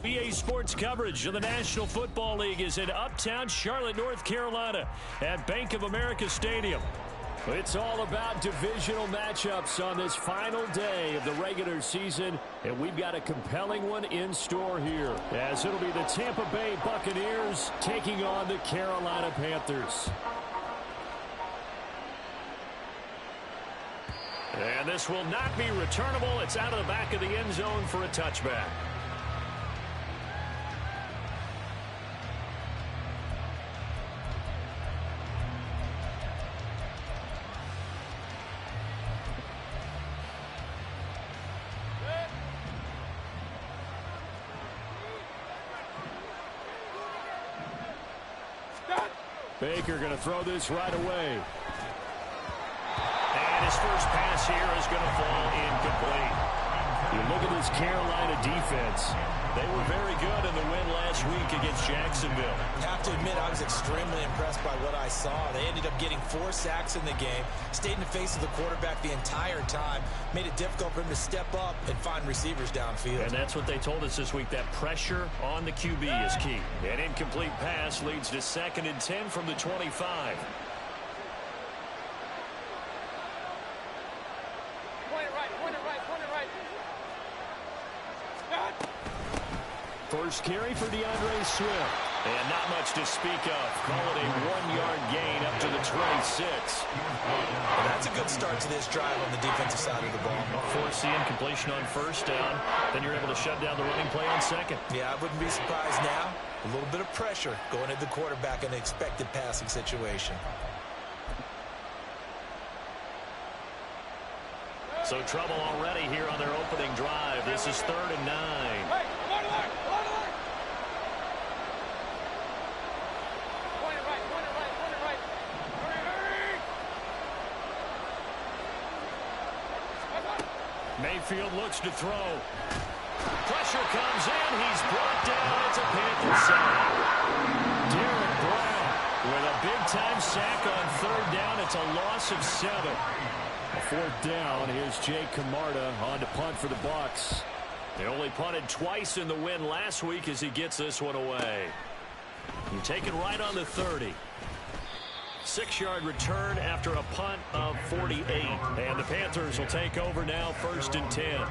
EA Sports coverage of the National Football League is in uptown Charlotte, North Carolina at Bank of America Stadium. It's all about divisional matchups on this final day of the regular season, and we've got a compelling one in store here, as it'll be the Tampa Bay Buccaneers taking on the Carolina Panthers. And this will not be returnable. It's out of the back of the end zone for a touchback. Baker going to throw this right away. And his first pass here is going to fall incomplete. You look at this Carolina defense. They were very good in the win last week against Jacksonville. I have to admit, I was extremely impressed by what I saw. They ended up getting 4 sacks in the game, stayed in the face of the quarterback the entire time, made it difficult for him to step up and find receivers downfield. And that's what they told us this week, that pressure on the QB is key. An incomplete pass leads to 2nd and 10 from the 25. First carry for DeAndre Swift. And not much to speak of. Call it a 1-yard gain up to the 26. Well, that's a good start to this drive on the defensive side of the ball. Force the incompletion on first down. Then you're able to shut down the running play on second. Yeah, I wouldn't be surprised now. A little bit of pressure going at the quarterback in an expected passing situation. So trouble already here on their opening drive. This is 3rd and 9. Hey, Mayfield looks to throw. Pressure comes in. He's brought down. It's a Panther sack. Derek Brown with a big-time sack on 3rd down. It's a loss of 7. A 4th down. Here's Jake Camarda on to punt for the Bucs. They only punted twice in the win last week as he gets this one away. You take it right on the 30. 6-yard return after a punt of 48. And the Panthers will take over now, 1st and 10.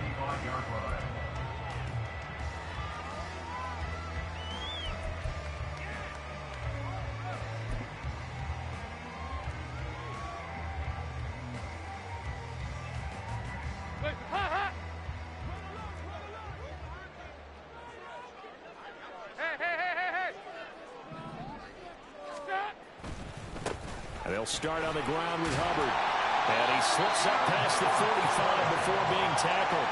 They'll start on the ground with Hubbard. And he slips up past the 45 before being tackled.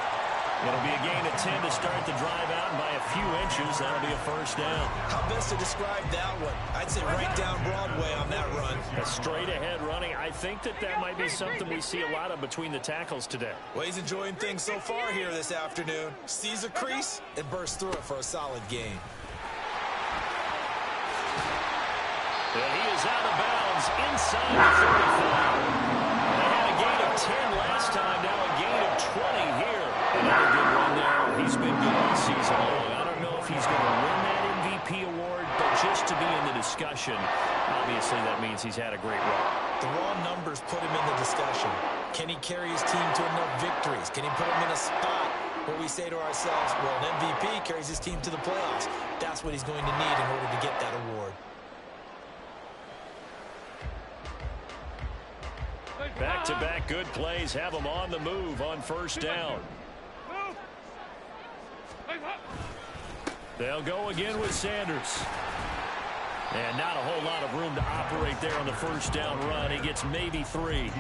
It'll be a gain of 10 to start the drive out, and by a few inches, that'll be a 1st down. How best to describe that one? I'd say right down Broadway on that run. A straight-ahead running. I think that might be something we see a lot of between the tackles today. Well, he's enjoying things so far here this afternoon. Sees a crease and bursts through it for a solid gain. And he is out of bounds inside the 35. They had a gain of 10 last time, now a gain of 20 here. Another good run there. He's been good all season long. I don't know if he's going to win that MVP award, but just to be in the discussion, obviously that means he's had a great run. The raw numbers put him in the discussion. Can he carry his team to enough victories? Can he put him in a spot where we say to ourselves, well, an MVP carries his team to the playoffs. That's what he's going to need in order to get that award. Back-to-back good plays have them on the move on 1st down. They'll go again with Sanders. And not a whole lot of room to operate there on the 1st down run. He gets maybe 3.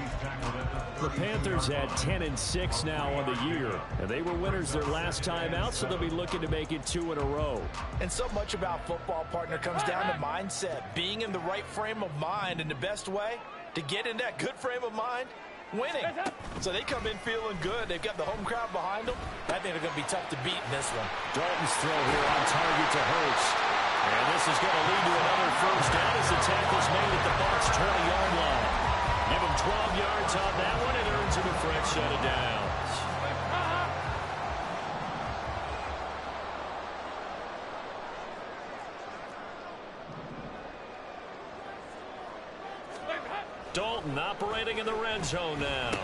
The Panthers had 10-6 now on the year. And they were winners their last time out, so they'll be looking to make it 2 in a row. And so much about football, partner, comes down to mindset. Being in the right frame of mind, and the best way to get in that good frame of mind, winning. So they come in feeling good. They've got the home crowd behind them. I think they're going to be tough to beat in this one. Dalton's throw here on target to Hurts. And this is going to lead to another 1st down as the tackle's made at the Bucs 20-yard line. Give him 12 yards on that one. It earns him a fresh set of downs. Dalton operating in the red zone now.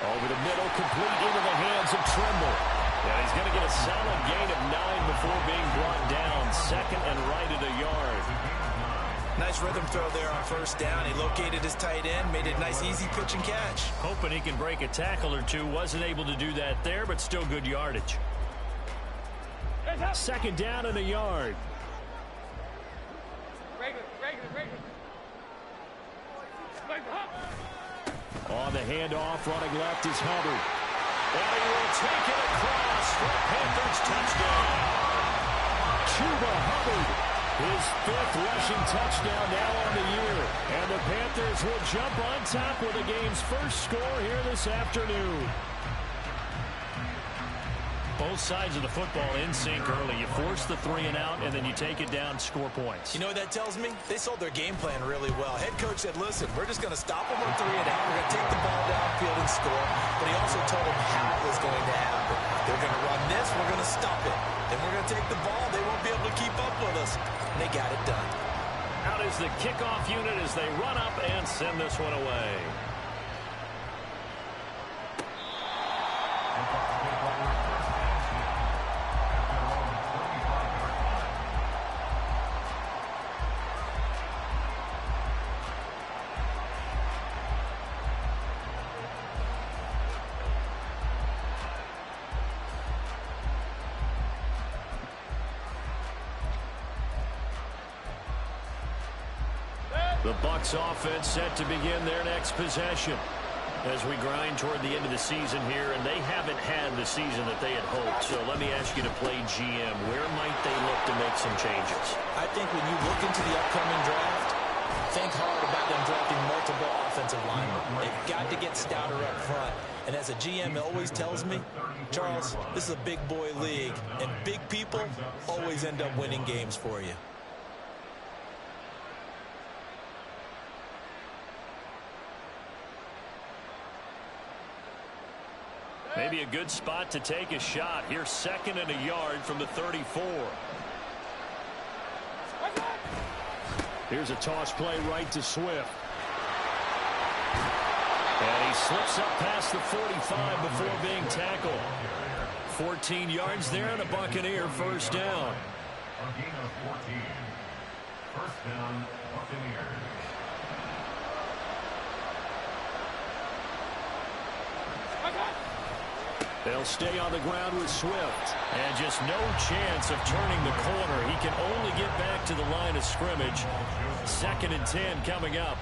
Over the middle, complete into the hands of Trimble. And he's going to get a solid gain of 9 before being brought down. Second and right at a yard. Nice rhythm throw there on first down. He located his tight end, made it a nice easy pitch and catch. Hoping he can break a tackle or two. Wasn't able to do that there, but still good yardage. Second down and a yard. On the handoff, running left is Hubbard. And he will take it across for a Panthers touchdown. Chuba Hubbard, his 5th rushing touchdown now on the year. And the Panthers will jump on top with the game's first score here this afternoon. Both sides of the football in sync early. You force the 3 and out, and then you take it down, score points. You know what that tells me? They sold their game plan really well. Head coach said, listen, we're just going to stop them on 3 and out. We're going to take the ball downfield and score. But he also told them how it was going to happen. They're going to run this. We're going to stop it. Then we're going to take the ball. They won't be able to keep up with us. And they got it done. Out is the kickoff unit as they run up and send this one away. The Bucs offense set to begin their next possession as we grind toward the end of the season here, and they haven't had the season that they had hoped. So let me ask you to play GM. Where might they look to make some changes? I think when you look into the upcoming draft, think hard about them drafting multiple offensive linemen. They've got to get stouter up front. And as a GM always tells me, Charles, this is a big boy league, and big people always end up winning games for you. Maybe a good spot to take a shot. Here's second and a yard from the 34. Here's a toss play right to Swift. And he slips up past the 45 before being tackled. 14 yards there and a Buccaneer first down. A gain of 14. First down, Buccaneers. They'll stay on the ground with Swift. And just no chance of turning the corner. He can only get back to the line of scrimmage. Second and 10 coming up.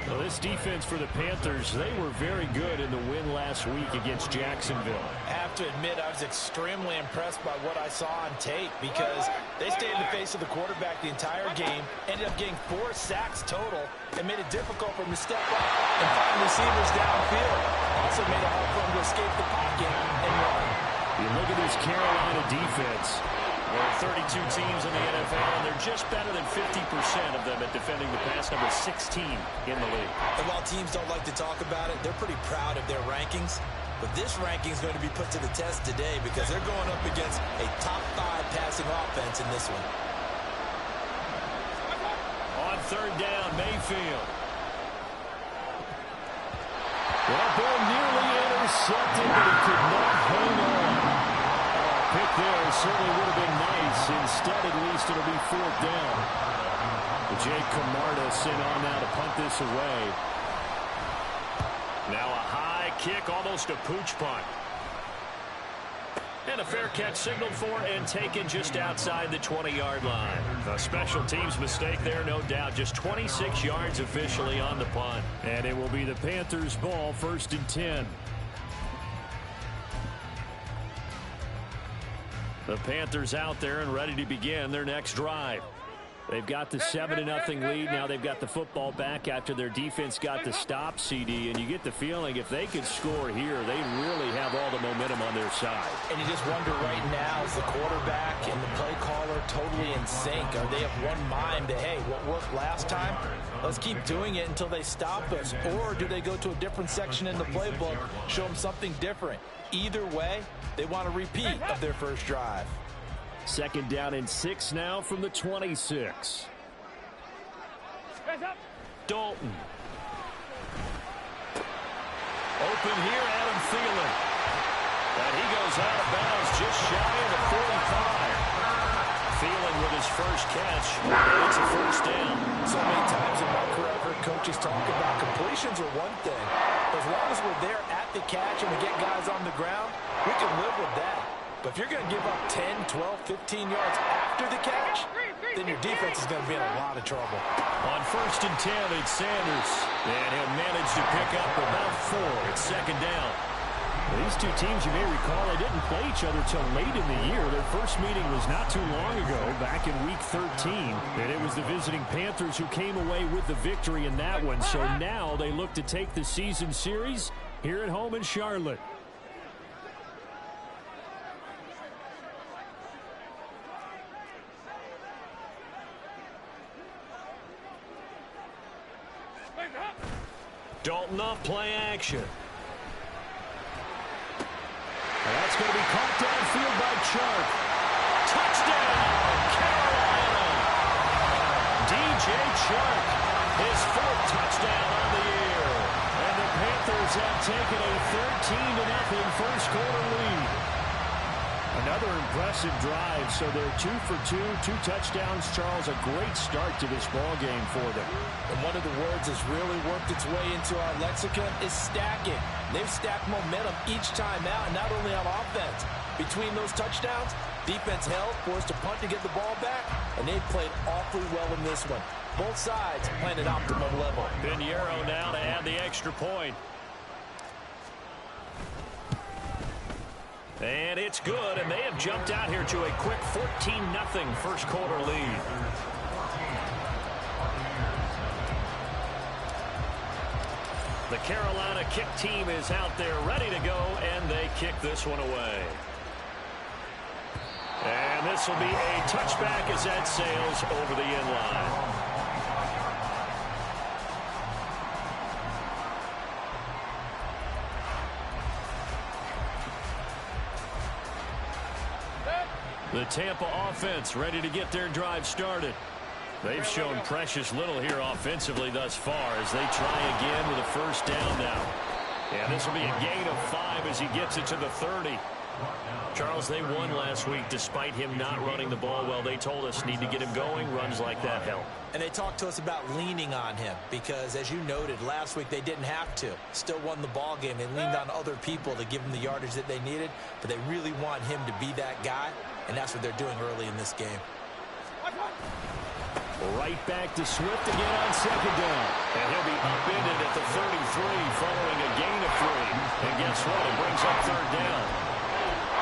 So this defense for the Panthers, they were very good in the win last week against Jacksonville. I have to admit, I was extremely impressed by what I saw on tape because they stayed in the face of the quarterback the entire game, ended up getting 4 sacks total, and made it difficult for him to step up and find receivers downfield. Also made it hard for him to escape the pocket and run. You look at this Carolina defense. There are 32 teams in the NFL, and they're just better than 50% of them at defending the pass, number 16 in the league. And while teams don't like to talk about it, they're pretty proud of their rankings. But this ranking is going to be put to the test today because they're going up against a top 5 passing offense in this one. On third down, Mayfield. That ball nearly intercepted, but he could not hang on. Pick there certainly would have been nice. Instead, at least, it'll be fourth down. Jake Camarda sent on now to punt this away. Now a high kick, almost a pooch punt. And a fair catch signaled for and taken just outside the 20-yard line. A special teams mistake there, no doubt. Just 26 yards officially on the punt. And it will be the Panthers' ball, first and 10. The Panthers out there and ready to begin their next drive. They've got the 7-0 lead. Now they've got the football back after their defense got the stop, CD. And you get the feeling if they could score here, they really have all the momentum on their side. And you just wonder right now, is the quarterback and the play caller totally in sync? Are they of one mind that, hey, what worked last time, let's keep doing it until they stop us? Or do they go to a different section in the playbook, show them something different? Either way, they want a repeat of their first drive. Second down and 6 now from the 26. Dalton. Open here, Adam Thielen. And he goes out of bounds just shy of the 45. Thielen with his first catch. It's a first down. So many times in my career, I've heard coaches talk about completions are one thing. But as long as we're there at the catch and we get guys on the ground, we can live with that. But if you're going to give up 10, 12, 15 yards after the catch, then your defense is going to be in a lot of trouble. On 1st and 10, it's Sanders. And he'll manage to pick up about 4. It's second down. These two teams, you may recall, they didn't play each other till late in the year. Their first meeting was not too long ago, back in Week 13. And it was the visiting Panthers who came away with the victory in that one. So now they look to take the season series here at home in Charlotte. Dalton up, play action. That's going to be caught downfield by Chark. Touchdown, Carolina. DJ Chark, his 4th touchdown on the year. And the Panthers have taken a 13-0 first quarter lead. Another impressive drive, so they're 2 for 2, 2 touchdowns. Charles, a great start to this ball game for them. And one of the words that's really worked its way into our lexicon is stacking. They've stacked momentum each time out, not only on offense. Between those touchdowns, defense held, forced a punt to get the ball back, and they've played awfully well in this one. Both sides playing at optimum level. Pinheiro now to add the extra point. And it's good, and they have jumped out here to a quick 14-0 first quarter lead. The Carolina kick team is out there ready to go, and they kick this one away. And this will be a touchback as that sails over the end line. The Tampa offense ready to get their drive started. They've shown precious little here offensively thus far as they try again with a first down now. And this will be a gain of 5 as he gets it to the 30. Charles, they won last week despite him not running the ball well. They told us need to get him going. Runs like that help. And they talked to us about leaning on him because, as you noted, last week they didn't have to. Still won the ball game. They leaned on other people to give them the yardage that they needed, but they really want him to be that guy, and that's what they're doing early in this game. Right back to Swift again on second down. And he'll be upended at the 33 following a gain of 3. And guess what? It brings up third down.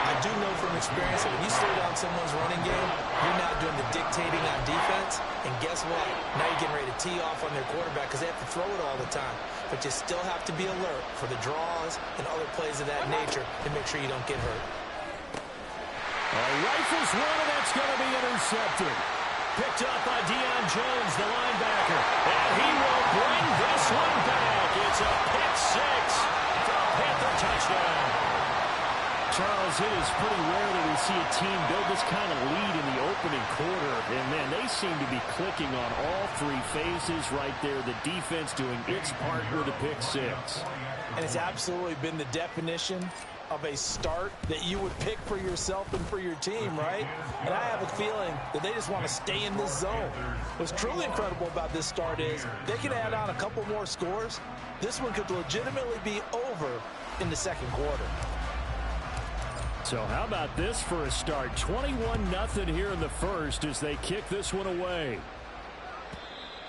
I do know from experience that when you slow down someone's running game, you're now doing the dictating on defense. And guess what? Now you're getting ready to tee off on their quarterback because they have to throw it all the time. But you still have to be alert for the draws and other plays of that nature to make sure you don't get hurt. Rifles one, and that's going to be intercepted. Picked up by Deion Jones, the linebacker. And he will bring this one back. It's a pick 6 for a Panther touchdown. Charles, it is pretty rare that we see a team build this kind of lead in the opening quarter. And, man, they seem to be clicking on all 3 phases right there. The defense doing its part with a pick 6. And it's absolutely been the definition of a start that you would pick for yourself and for your team, right? And I have a feeling that they just want to stay in this zone. What's truly incredible about this start is they can add on a couple more scores. This one could legitimately be over in the second quarter. So how about this for a start? 21-0 here in the first as they kick this one away.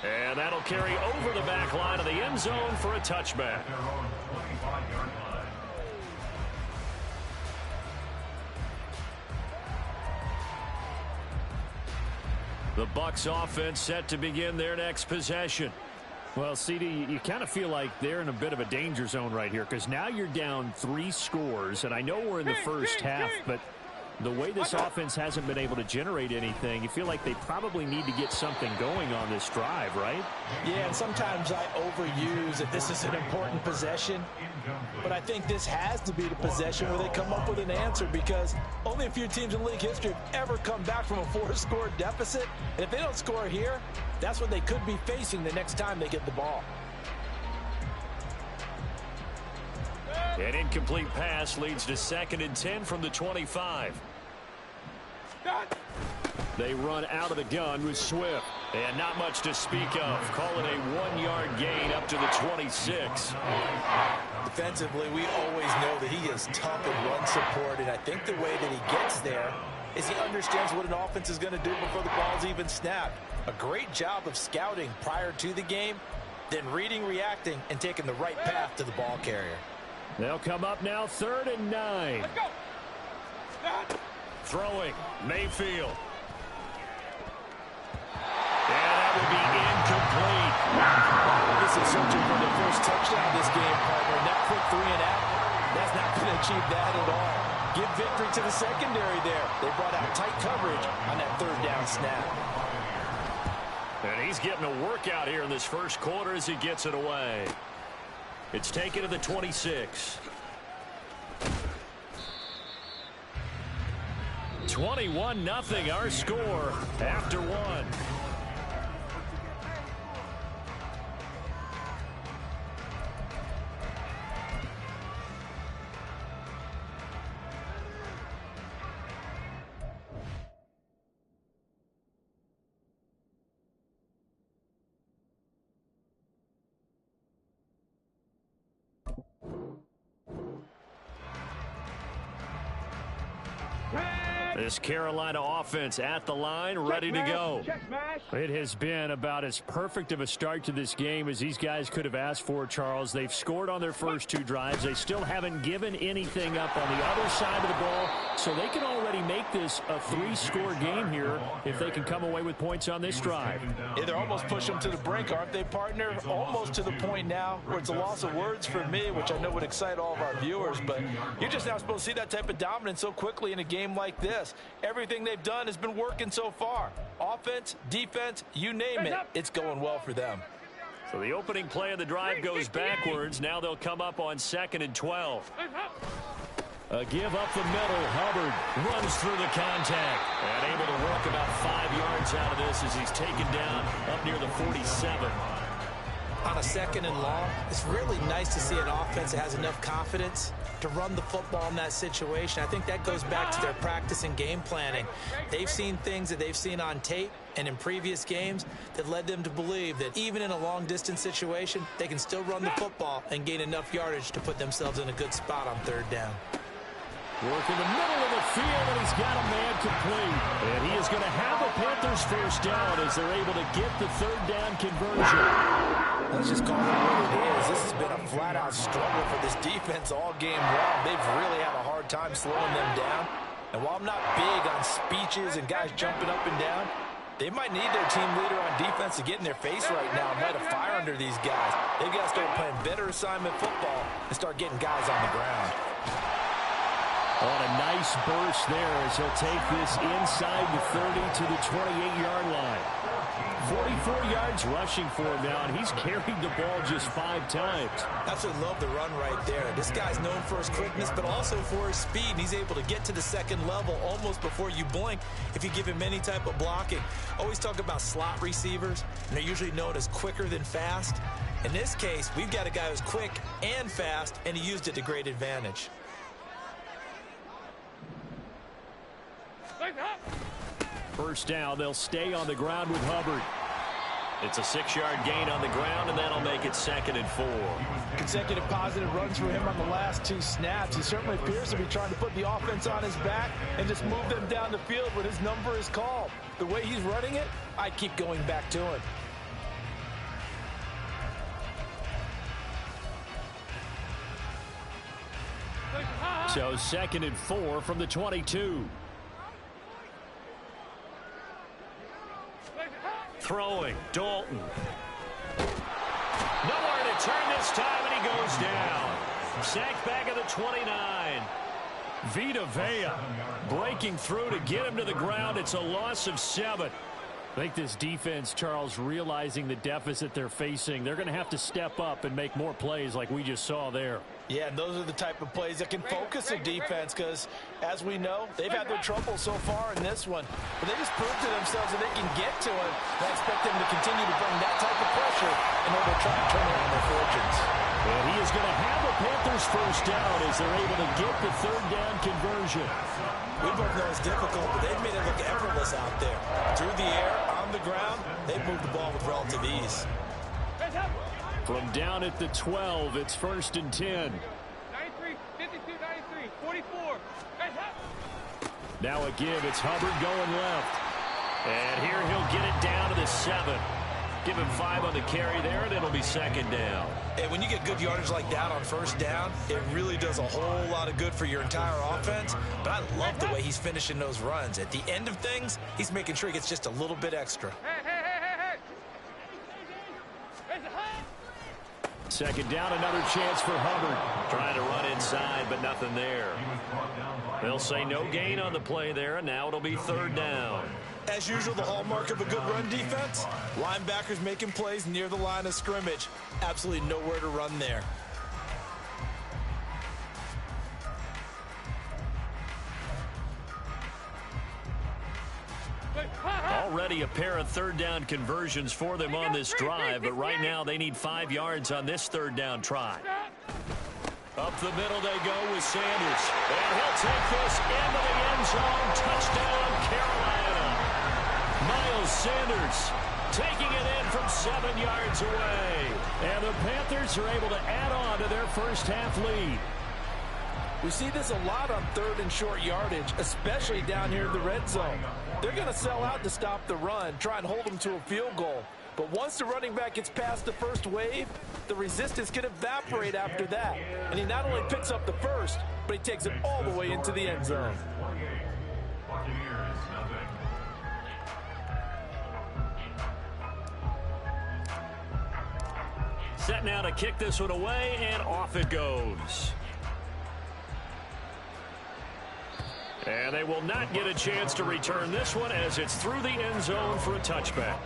And that'll carry over the back line of the end zone for a touchback. The Bucs offense set to begin their next possession. Well, CD, you kind of feel like they're in a bit of a danger zone right here because now you're down 3 scores, and I know we're in the first half, but the way this offense hasn't been able to generate anything, you feel like they probably need to get something going on this drive, right? Yeah, and sometimes I overuse that this is an important possession, but I think this has to be the possession where they come up with an answer because only a few teams in league history have ever come back from a 4-score deficit, and if they don't score here, that's what they could be facing the next time they get the ball. An incomplete pass leads to 2nd and 10 from the 25. They run out of the gun with Swift. And not much to speak of. Call it a 1-yard gain up to the 26. Defensively, we always know that he is tough in run support, and I think the way that he gets there is he understands what an offense is going to do before the ball's even snapped. A great job of scouting prior to the game, then reading, reacting, and taking the right path to the ball carrier. They'll come up now 3rd and 9. Let's go. Throwing, Mayfield. And that will be incomplete. This is searching for the first touchdown this game, partner. And that quick 3 and out, that's not going to achieve that at all. Give victory to the secondary there. They brought out tight coverage on that 3rd down snap. And he's getting a workout here in this first quarter as he gets it away. It's taken to the 26. 21-0 our score after 1. This Carolina offense at the line, ready to go. It has been about as perfect of a start to this game as these guys could have asked for, Charles. They've scored on their first 2 drives. They still haven't given anything up on the other side of the ball, so they can already make this a 3-score game here if they can come away with points on this drive. Yeah, they're almost pushing them to the brink, aren't they, partner? Almost to the point now where it's a loss of words for me, which I know would excite all of our viewers, but you're just not supposed to see that type of dominance so quickly in a game like this. Everything they've done has been working so far. Offense, defense, you name it, it's going well for them. So the opening play of the drive goes backwards. Now they'll come up on 2nd and 12. A give up the middle. Hubbard Runs through the contact. And able to work about 5 yards out of this as he's taken down up near the 47. On a 2nd and long, it's really nice to see an offense that has enough confidence to run the football in that situation. I think that goes back to their practice and game planning. They've seen things that they've seen on tape and in previous games that led them to believe that even in a long-distance situation, they can still run the football and gain enough yardage to put themselves in a good spot on 3rd down. work in the middle of the field, and he's got a man complete. And he is going to have a Panthers first down as they're able to get the 3rd down conversion. Let's just call it what it is. This has been a flat-out struggle for this defense all game long. They've really had a hard time slowing them down. And while I'm not big on speeches and guys jumping up and down, they might need their team leader on defense to get in their face right now and light a fire under these guys. They've got to start playing better assignment football and start getting guys on the ground. On a nice burst there as he'll take this inside the 30 to the 28-yard line. 44 yards rushing for him now, and he's carried the ball just 5 times. Absolutely love the run right there. This guy's known for his quickness, but also for his speed. He's able to get to the second level almost before you blink if you give him any type of blocking. Always talk about slot receivers, and they're usually known as quicker than fast. In this case, we've got a guy who's quick and fast, and he used it to great advantage. First down, they'll stay on the ground with Hubbard. It's a 6-yard gain on the ground, and that'll make it 2nd and 4. Consecutive positive runs for him on the last 2 snaps. He certainly appears to be trying to put the offense on his back and just move them down the field when his number is called. The way he's running it, I keep going back to him. So 2nd and 4 from the 22. Throwing, Dalton. Nowhere to turn this time, and he goes down. Sacked back at the 29. Vita Vea breaking through to get him to the ground. It's a loss of 7. I think this defense, Charles, realizing the deficit they're facing, they're going to have to step up and make more plays like we just saw there. Yeah, and those are the type of plays that can focus a defense because, as we know, they've had their trouble so far in this one. But they just proved to themselves that they can get to it. And I expect them to continue to bring that type of pressure in order to try and turn around their fortunes. And he is going to have the Panthers first down as they're able to get the third down conversion. We both know it's difficult, but they've made it look effortless out there. Through the air, on the ground, they've moved the ball with relative ease. From down at the 12, it's 1st and 10. 93, 52, 93, 44. Now a give. It's Hubbard going left. And here he'll get it down to the 7. Give him 5 on the carry there, and it'll be 2nd down. And when you get good yardage like that on 1st down, it really does a whole lot of good for your entire offense. But I love the way he's finishing those runs. At the end of things, he's making sure he gets just a little bit extra. Hey. 2nd down, another chance for Hubbard. Trying to run inside, but nothing there. They'll say no gain on the play there, and now it'll be 3rd down. As usual, the hallmark of a good run defense, linebackers making plays near the line of scrimmage. Absolutely nowhere to run there. Already a pair of 3rd down conversions for them on this drive, but right now they need 5 yards on this 3rd down try. Up the middle they go with Sanders. And he'll take this into the end zone. Touchdown, Carolina. Miles Sanders taking it in from 7 yards away. And the Panthers are able to add on to their first half lead. We see this a lot on 3rd and short yardage, especially down here in the red zone. They're going to sell out to stop the run, try and hold them to a field goal. But once the running back gets past the first wave, the resistance can evaporate after that. And he not only picks up the first, but he takes it all the way into the end zone. Set now to kick this one away, and off it goes. And they will not get a chance to return this one as it's through the end zone for a touchback.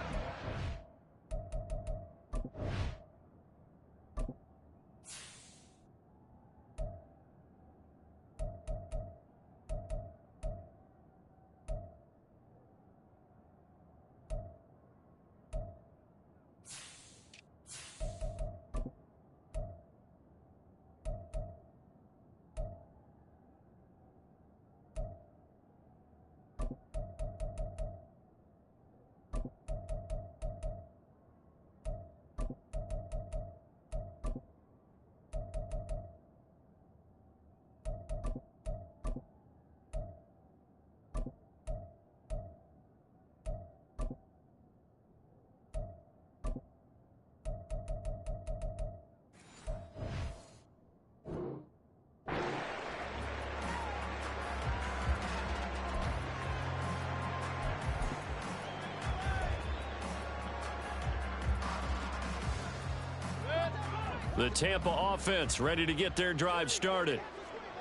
The Tampa offense ready to get their drive started.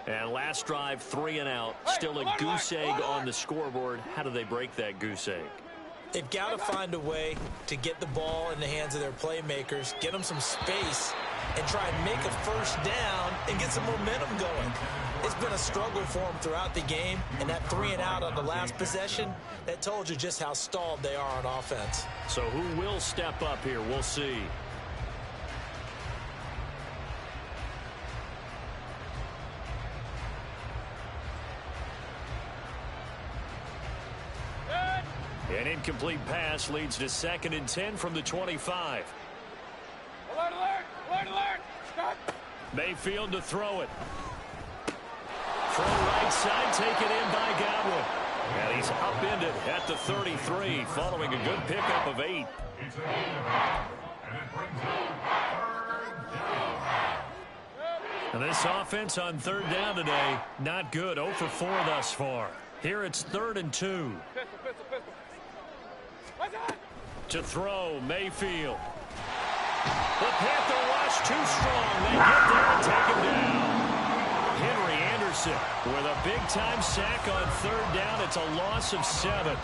And last drive, 3 and out. Still a goose egg on the scoreboard. How do they break that goose egg? They've got to find a way to get the ball in the hands of their playmakers, get them some space, and try and make a first down and get some momentum going. It's been a struggle for them throughout the game, and that 3 and out on the last possession, that told you just how stalled they are on offense. So who will step up here? We'll see. An incomplete pass leads to 2nd and 10 from the 25. Alert, alert, alert, alert. Stop. Mayfield to throw it. From right side, taken in by Godwin. And he's upended at the 33, following a good pickup of 8. And this offense on 3rd down today, not good. 0 for 4 thus far. Here it's 3rd and 2. Pistol. To throw, Mayfield. The Panther rush too strong. They get there and take him down. Henry Anderson with a big-time sack on 3rd down. It's a loss of 7.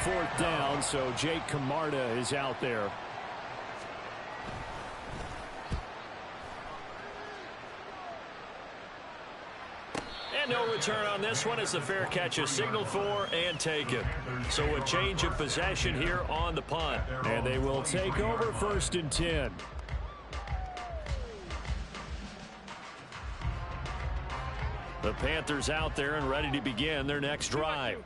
4th down, so Jake Camarda is out there. return on this one is the fair catch is signaled for and taken. So a change of possession here on the punt. And they will take over 1st and 10. The Panthers out there and ready to begin their next drive.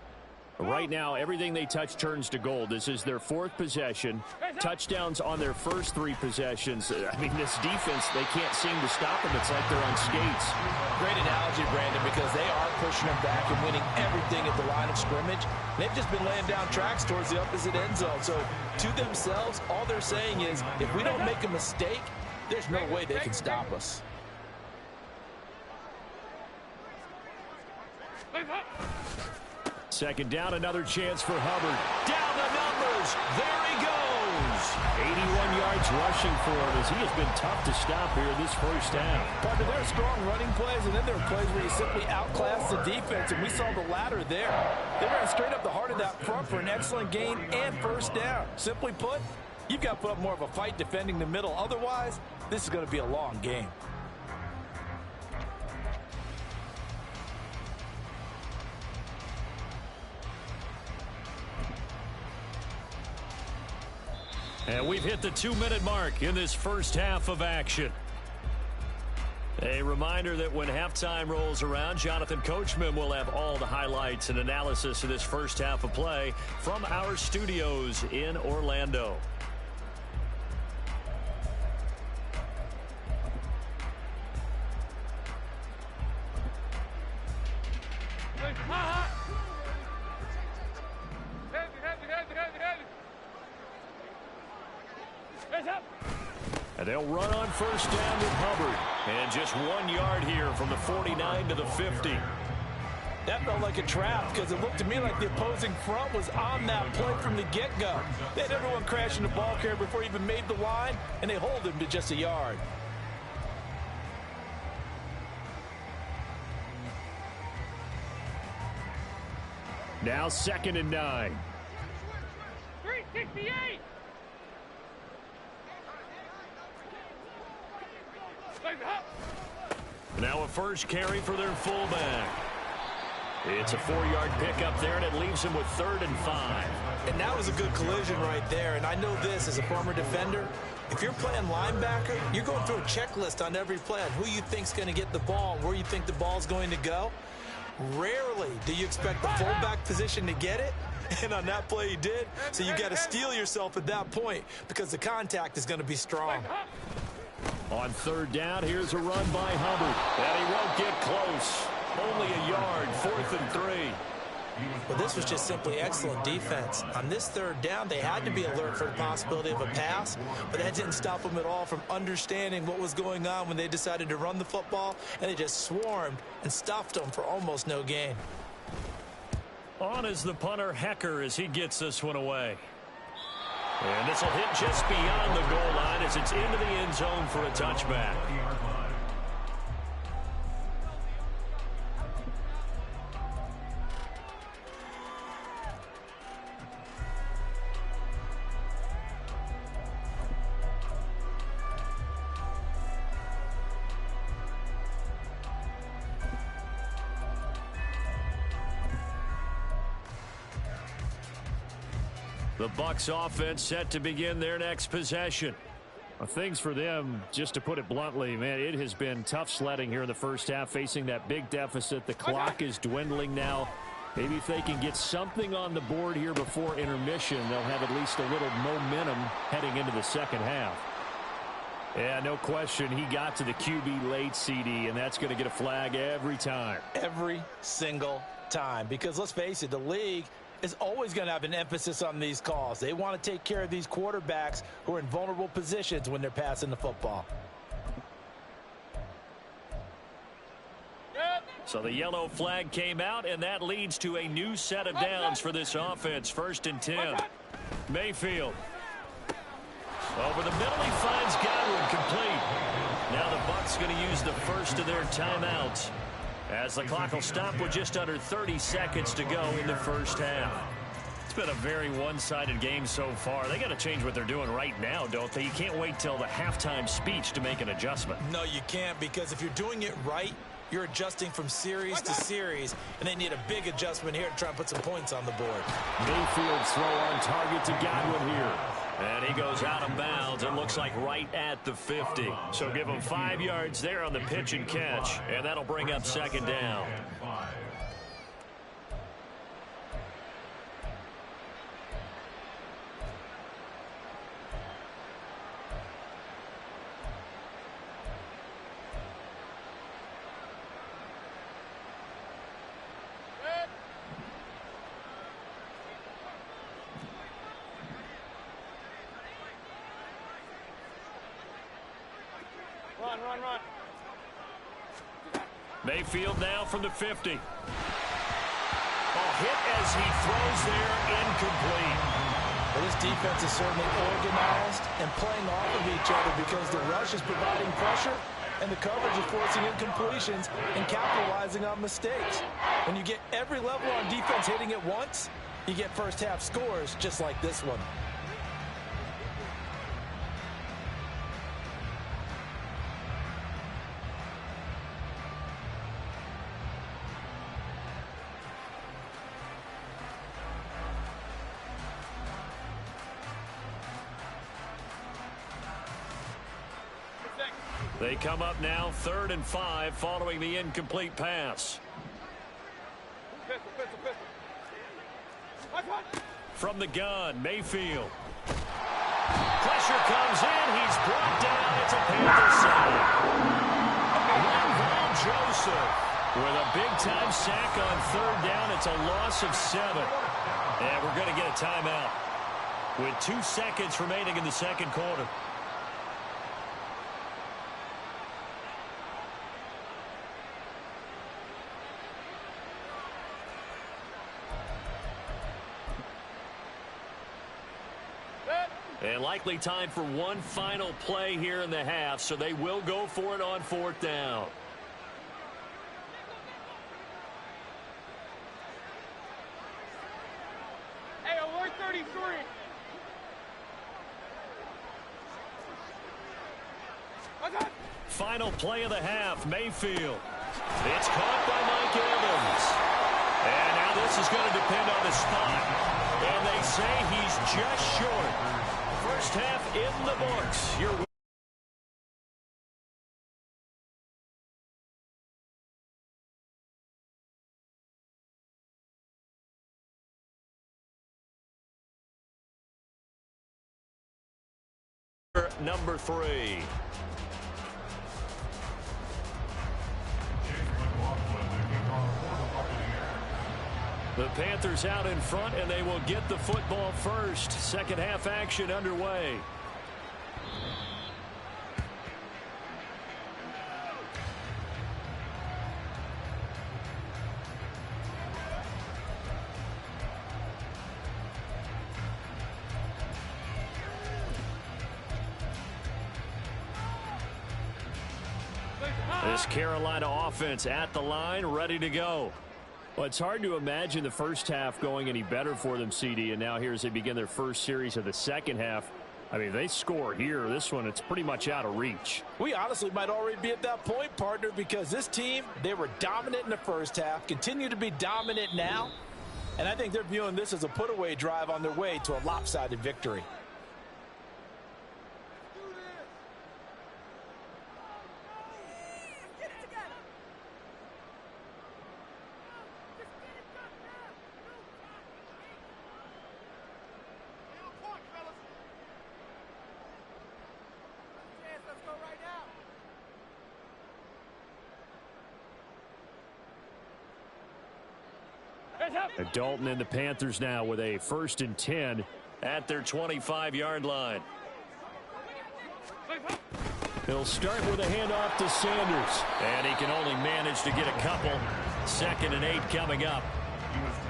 Right now, everything they touch turns to gold. This is their 4th possession. Touchdowns on their first 3 possessions. I mean, this defense, they can't seem to stop them. It's like they're on skates. Great analogy, Brandon, because they are pushing them back and winning everything at the line of scrimmage. They've just been laying down tracks towards the opposite end zone. So to themselves, all they're saying is, if we don't make a mistake, there's no way they can stop us. Second down, another chance for Hubbard. Down the numbers. There he goes. 81 yards rushing for him as he has been tough to stop here this first half. Partner, there are strong running plays, and then there are plays where you simply outclass the defense, and we saw the latter there. They ran straight up the heart of that front for an excellent gain and first down. Simply put, you've got to put up more of a fight defending the middle. Otherwise, this is going to be a long game. And we've hit the 2-minute mark in this first half of action. A reminder that when halftime rolls around, Jonathan Coachman will have all the highlights and analysis of this first half of play from our studios in Orlando. And they'll run on first down with Hubbard. And just 1 yard here from the 49 to the 50. That felt like a trap because it looked to me like the opposing front was on that play from the get-go. They had everyone crashing the ball carrier before he even made the line, and they hold him to just a yard. Now 2nd and 9. 368. Now a first carry for their fullback. It's a 4-yard pickup there, and it leaves him with 3rd and 5. And that was a good collision right there. And I know this as a former defender. If you're playing linebacker, you're going through a checklist on every play on who you think's going to get the ball and where you think the ball's going to go. Rarely do you expect the fullback position to get it. And on that play he did. So you got to steel yourself at that point because the contact is going to be strong. On 3rd down, here's a run by Hubbard. And he won't get close. Only a yard, 4th and 3. Well, this was just simply excellent defense. On this 3rd down, they had to be alert for the possibility of a pass, but that didn't stop them at all from understanding what was going on when they decided to run the football, and they just swarmed and stuffed them for almost no gain. On is the punter, Hecker, as he gets this one away. And this will hit just beyond the goal line as it's into the end zone for a touchback. The Bucs offense set to begin their next possession. Well, things for them, just to put it bluntly, man, it has been tough sledding here in the first half, facing that big deficit. The clock is dwindling now. Maybe if they can get something on the board here before intermission, they'll have at least a little momentum heading into the second half. Yeah, no question. He got to the QB late, CD, and that's going to get a flag every time. Every single time. Because let's face it, the league is always going to have an emphasis on these calls. They want to take care of these quarterbacks who are in vulnerable positions when they're passing the football. So the yellow flag came out, and that leads to a new set of downs for this offense. 1st and 10. Mayfield. Over the middle, he finds Godwin complete. Now the Bucs going to use the first of their timeouts, as the clock will stop with just under 30 seconds to go in the first half. It's been a very one-sided game so far. They got to change what they're doing right now, don't they? You can't wait till the halftime speech to make an adjustment. No, you can't, because if you're doing it right, You're adjusting from series to series, and they need a big adjustment here to try and put some points on the board. Mayfield's throw on target to Godwin here. And he goes out of bounds. It looks like right at the 50. So give him 5 yards there on the pitch and catch, and that'll bring up second down. Run. Mayfield now from the 50. Hit as he throws there, incomplete. Well, this defense is certainly organized and playing off of each other because the rush is providing pressure and the coverage is forcing incompletions and capitalizing on mistakes. When you get every level on defense hitting at once, you get first half scores just like this one. They come up now 3rd and 5 following the incomplete pass. Pistol. From the gun, Mayfield. Pressure comes in. He's brought down. It's a Panther sack. Linval Joseph with a big-time sack on 3rd down. It's a loss of 7. And we're going to get a timeout with 2 seconds remaining in the second quarter. And likely time for one final play here in the half, so they will go for it on 4th down. Hey, alert 33. Final play of the half, Mayfield. It's caught by Mike Evans. And now this is going to depend on the spot. And they say he's just short. First half in the books. Number 3. The Panthers out in front, and they will get the football first. Second half action underway. This Carolina offense at the line, ready to go. Well, it's hard to imagine the first half going any better for them, CD, and now here as they begin their first series of the second half. I mean, they score here. This one, it's pretty much out of reach. We honestly might already be at that point, partner, because this team, they were dominant in the first half, continue to be dominant now, and I think they're viewing this as a put-away drive on their way to a lopsided victory. Dalton and the Panthers now with a 1st and 10 at their 25-yard line. He'll start with a handoff to Sanders. And he can only manage to get a couple. 2nd and 8 coming up.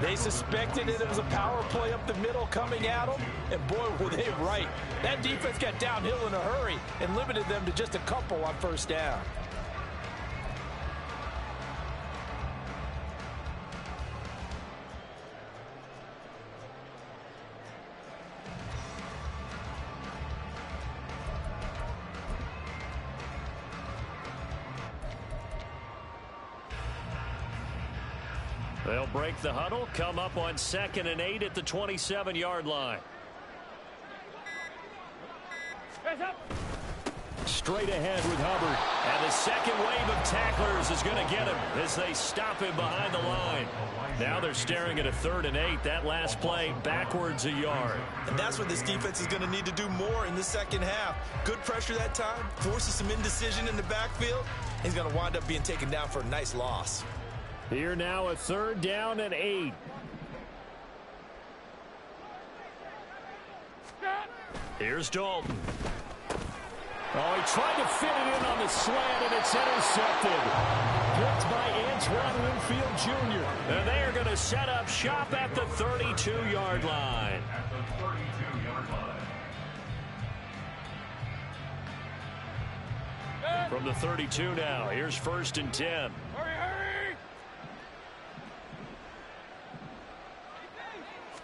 They suspected it was a power play up the middle coming at them, and boy, were they right. That defense got downhill in a hurry and limited them to just a couple on 1st down. They'll break the huddle, come up on 2nd and 8 at the 27-yard line. Straight ahead with Hubbard. And the second wave of tacklers is going to get him as they stop him behind the line. Now they're staring at a 3rd and 8. That last play backwards a yard. And that's what this defense is going to need to do more in the second half. Good pressure that time. Forces some indecision in the backfield. He's going to wind up being taken down for a nice loss. Here now a 3rd down and 8. Here's Dalton. Oh, he tried to fit it in on the slant, and it's intercepted. Picked by Antoine Winfield Jr. And they are going to set up shop at the 32-yard line. At the 32-yard line. From the 32 now, here's 1st and 10. Hurry, hurry!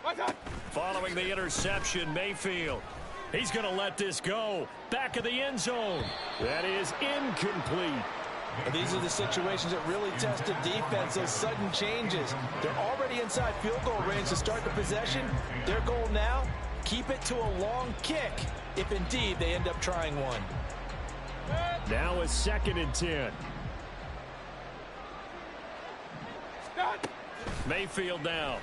Watch out! Following the interception, Mayfield. He's going to let this go. Back of the end zone. That is incomplete. And these are the situations that really test the defense, those sudden changes. They're already inside field goal range to start the possession. Their goal now, keep it to a long kick, if indeed they end up trying one. Now a 2nd and 10. Stop! Mayfield now.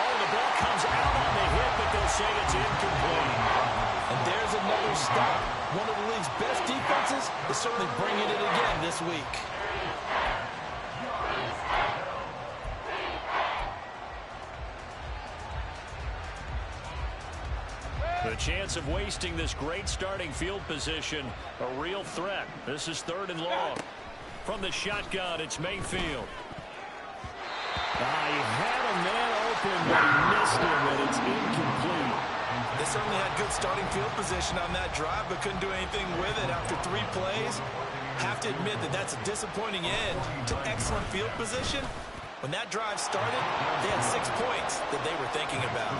Oh, the ball comes out on the hit, but they'll say it's incomplete. And there's another stop. One of the league's best defenses is certainly bringing it again this week. The chance of wasting this great starting field position, a real threat. This is 3rd and long. From the shotgun, it's Mayfield. He had a man open, but he missed him, and it's incomplete. They certainly had good starting field position on that drive, but couldn't do anything with it after 3 plays. Have to admit that that's a disappointing end to excellent field position. When that drive started, they had 6 points that they were thinking about.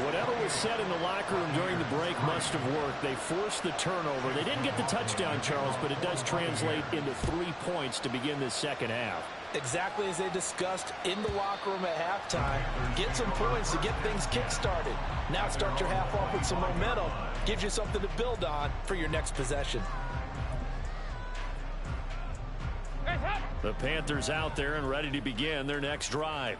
Whatever was said in the locker room during the break must have worked. They forced the turnover. They didn't get the touchdown, Charles, but it does translate into 3 points to begin this second half. Exactly as they discussed in the locker room at halftime. Get some points to get things kick-started. Now start your half off with some momentum. Gives you something to build on for your next possession. The Panthers out there and ready to begin their next drive.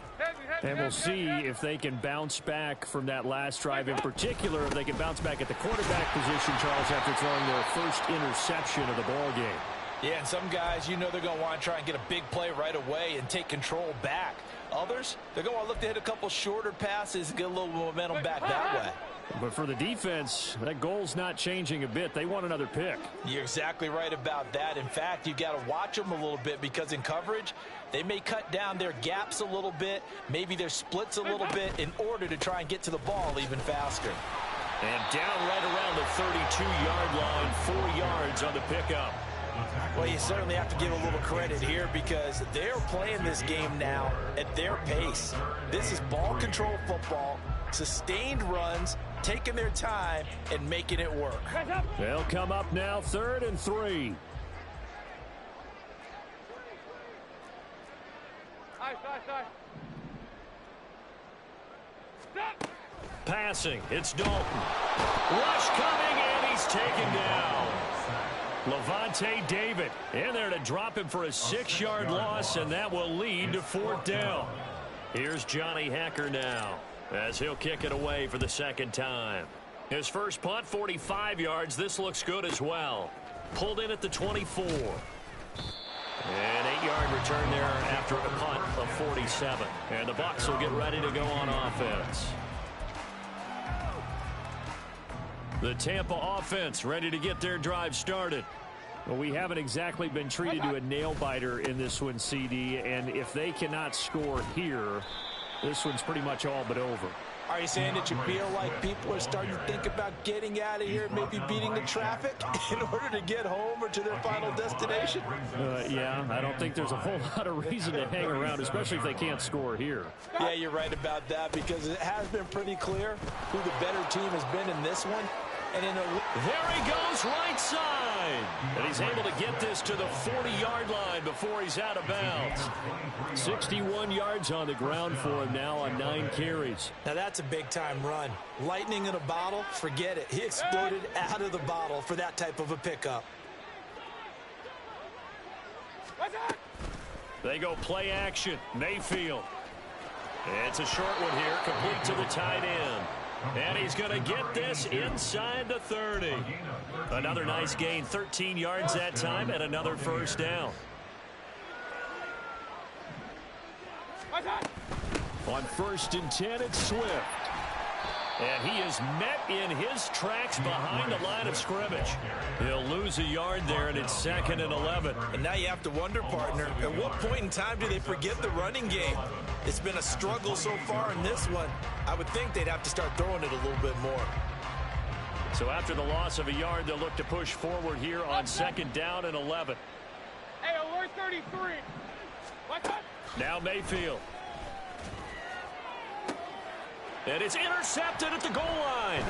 And we'll see if they can bounce back from that last drive. In particular, if they can bounce back at the quarterback position, Charles, after throwing their first interception of the ball game. Yeah, and some guys, you know they're going to want to try and get a big play right away and take control back. Others, they're going to look to hit a couple shorter passes and get a little momentum back that way. But for the defense, that goal's not changing a bit. They want another pick. You're exactly right about that. In fact, you got to watch them a little bit because in coverage, they may cut down their gaps a little bit, maybe their splits a little bit in order to try and get to the ball even faster. And down right around the 32-yard line, 4 yards on the pickup. Well, you certainly have to give a little credit here because they're playing this game now at their pace. This is ball control football, sustained runs, taking their time and making it work. They'll come up now 3rd and 3. Stop! Passing, it's Dalton. Rush coming, and he's taken down. Levante David in there to drop him for a 6-yard loss, and that will lead to 4th down. Here's Johnny Hecker now as he'll kick it away for the 2nd time. His first punt, 45 yards. This looks good as well. Pulled in at the 24. An 8-yard return there after a punt of 47. And the Bucs will get ready to go on offense. The Tampa offense ready to get their drive started. Well, we haven't exactly been treated to a nail-biter in this one, CD, and if they cannot score here, this one's pretty much all but over. Are you saying that you feel like people are starting to think about getting out of here, maybe beating the traffic in order to get home or to their final destination? Yeah, I don't think there's a whole lot of reason to hang around, especially if they can't score here. Yeah, you're right about that because it has been pretty clear who the better team has been in this one. And there he goes right side. And he's able to get this to the 40-yard line before he's out of bounds. 61 yards on the ground for him now on 9 carries. Now that's a big-time run. Lightning in a bottle, forget it. He exploded out of the bottle for that type of a pickup. They go play action. Mayfield. It's a short one here, complete to the tight end. And he's going to get this inside the 30. Another nice gain, 13 yards that time, and another first down. On 1st and 10, it's Swift. And he is met in his tracks behind the line of scrimmage. He'll lose a yard there, and it's 2nd and 11. And now you have to wonder, partner, at what point in time do they forget the running game? It's been a struggle so far in this one. I would think they'd have to start throwing it a little bit more. So after the loss of a yard, they'll look to push forward here on 2nd down and 11. Hey, alert 33. What's up? Now Mayfield. And it's intercepted at the goal line.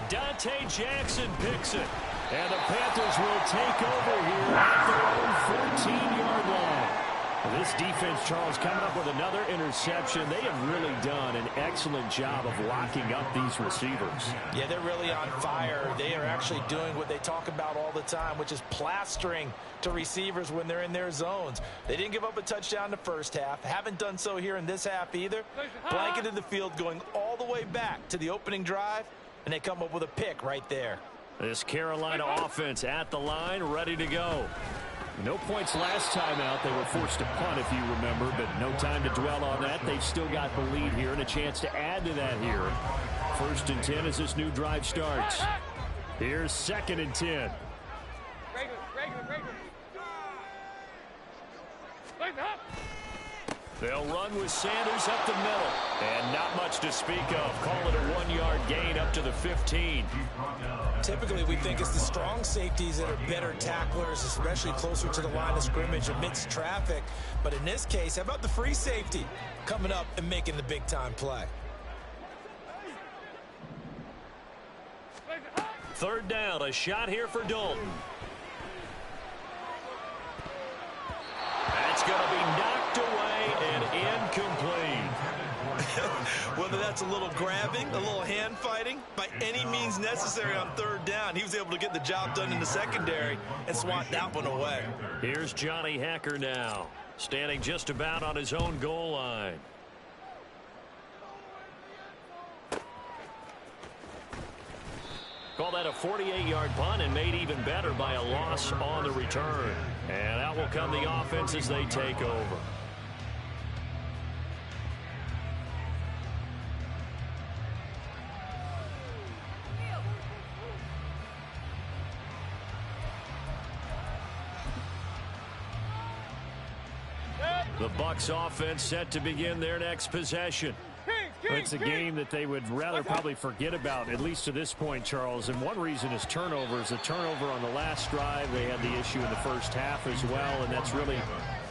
Dante Jackson picks it. And the Panthers will take over here at their own 14-yard line. This defense, Charles, coming up with another interception. They have really done an excellent job of locking up these receivers. Yeah, they're really on fire. They are actually doing what they talk about all the time, which is plastering to receivers when they're in their zones. They didn't give up a touchdown in the first half. Haven't done so here in this half either. Blanketed the field going all the way back to the opening drive, and they come up with a pick right there. This Carolina offense at the line, ready to go. No points last time out. They were forced to punt, if you remember, but no time to dwell on that. They've still got the lead here and a chance to add to that here. 1st and 10 as this new drive starts. Here's 2nd and 10. Regular. They'll run with Sanders up the middle. And not much to speak of. Call it a 1-yard gain up to the 15. Typically, we think it's the strong safeties that are better tacklers, especially closer to the line of scrimmage amidst traffic. But in this case, how about the free safety coming up and making the big-time play? 3rd down, a shot here for Dalton. That's going to be knocked away and incomplete. Whether that's a little grabbing, a little hand fighting, by any means necessary on 3rd down, he was able to get the job done in the secondary and swat that one away. Here's Johnny Hacker now, standing just about on his own goal line. Call that a 48-yard punt and made even better by a loss on the return. And out will come the offense as they take over. The Bucs offense set to begin their next possession. It's a game that they would rather probably forget about, at least to this point, Charles. And one reason is turnovers. A turnover on the last drive. They had the issue in the first half as well, and that's really,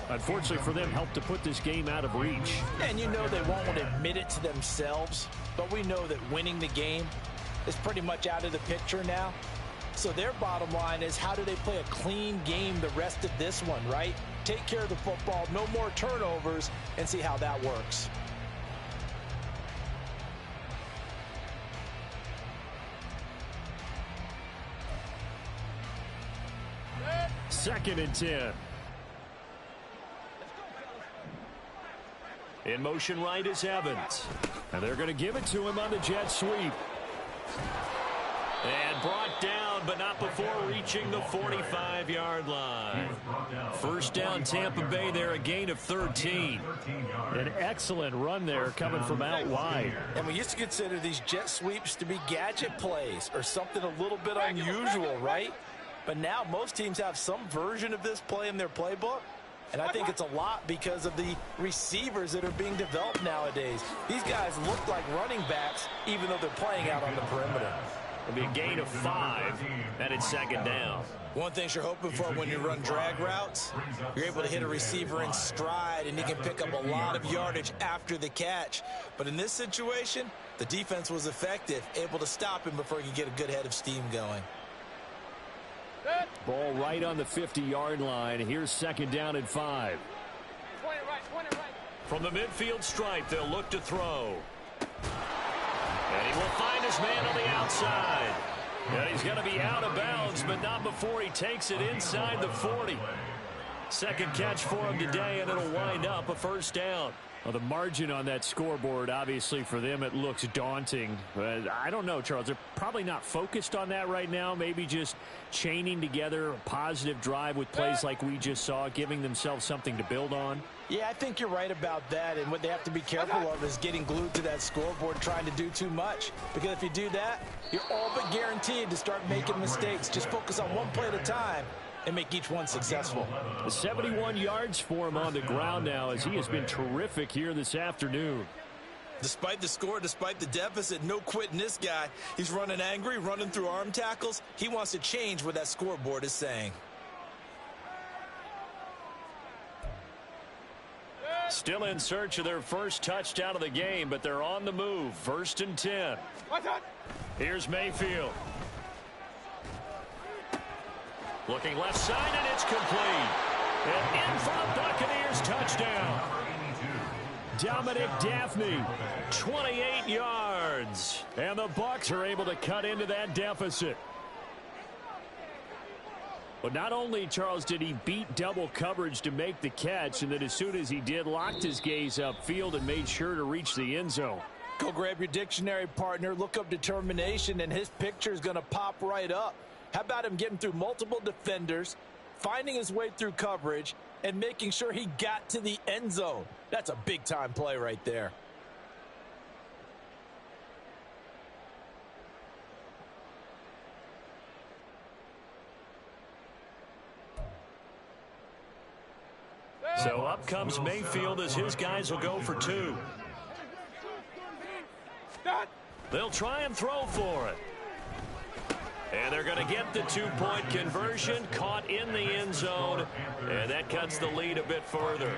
unfortunately for them, helped to put this game out of reach. And you know they won't want to admit it to themselves, but we know that winning the game is pretty much out of the picture now. So their bottom line is, how do they play a clean game the rest of this one, right? Take care of the football, no more turnovers, and see how that works. Second and 10. In motion right is Evans. And they're going to give it to him on the jet sweep. And brought down, but not before reaching the 45-yard line. 1st down, Tampa Bay there, a gain of 13. An excellent run there coming from out wide. And we used to consider these jet sweeps to be gadget plays or something a little bit unusual, right? But now most teams have some version of this play in their playbook. And I think it's a lot because of the receivers that are being developed nowadays. These guys look like running backs even though they're playing out on the perimeter. It'll be a gain of 5, and it's second down. One thing you're hoping for when you run drag routes, you're able to hit a receiver in stride, and he can pick up a lot of yardage after the catch. But in this situation, the defense was effective, able to stop him before he could get a good head of steam going. Ball right on the 50-yard line. Here's second down and 5. 20 right. From the midfield stripe, they'll look to throw. And he will find his man on the outside. And he's going to be out of bounds, but not before he takes it inside the 40. Second catch for him today, and it'll wind up a first down. Well, the margin on that scoreboard, obviously, for them, it looks daunting. But I don't know, Charles. They're probably not focused on that right now. Maybe just chaining together a positive drive with plays like we just saw, giving themselves something to build on. Yeah, I think you're right about that. And what they have to be careful of is getting glued to that scoreboard, trying to do too much. Because if you do that, you're all but guaranteed to start making mistakes. Just focus on one play at a time and make each one successful. 71 yards for him on the ground now, as he has been terrific here this afternoon. Despite the score, despite the deficit, no quitting this guy. He's running angry, running through arm tackles. He wants to change what that scoreboard is saying. Still in search of their first touchdown of the game, but they're on the move. 1st and 10. Here's Mayfield. Looking left side, and it's complete. And in for the Buccaneers touchdown. Dominic Daphne, 28 yards. And the Bucs are able to cut into that deficit. But not only, Charles, did he beat double coverage to make the catch, and then as soon as he did, locked his gaze upfield and made sure to reach the end zone. Go grab your dictionary, partner. Look up determination, and his picture is going to pop right up. How about him getting through multiple defenders, finding his way through coverage, and making sure he got to the end zone? That's a big-time play right there. So up comes Mayfield as his guys will go for 2. They'll try and throw for it. And they're going to get the 2-point conversion, caught in the end zone, and that cuts the lead a bit further.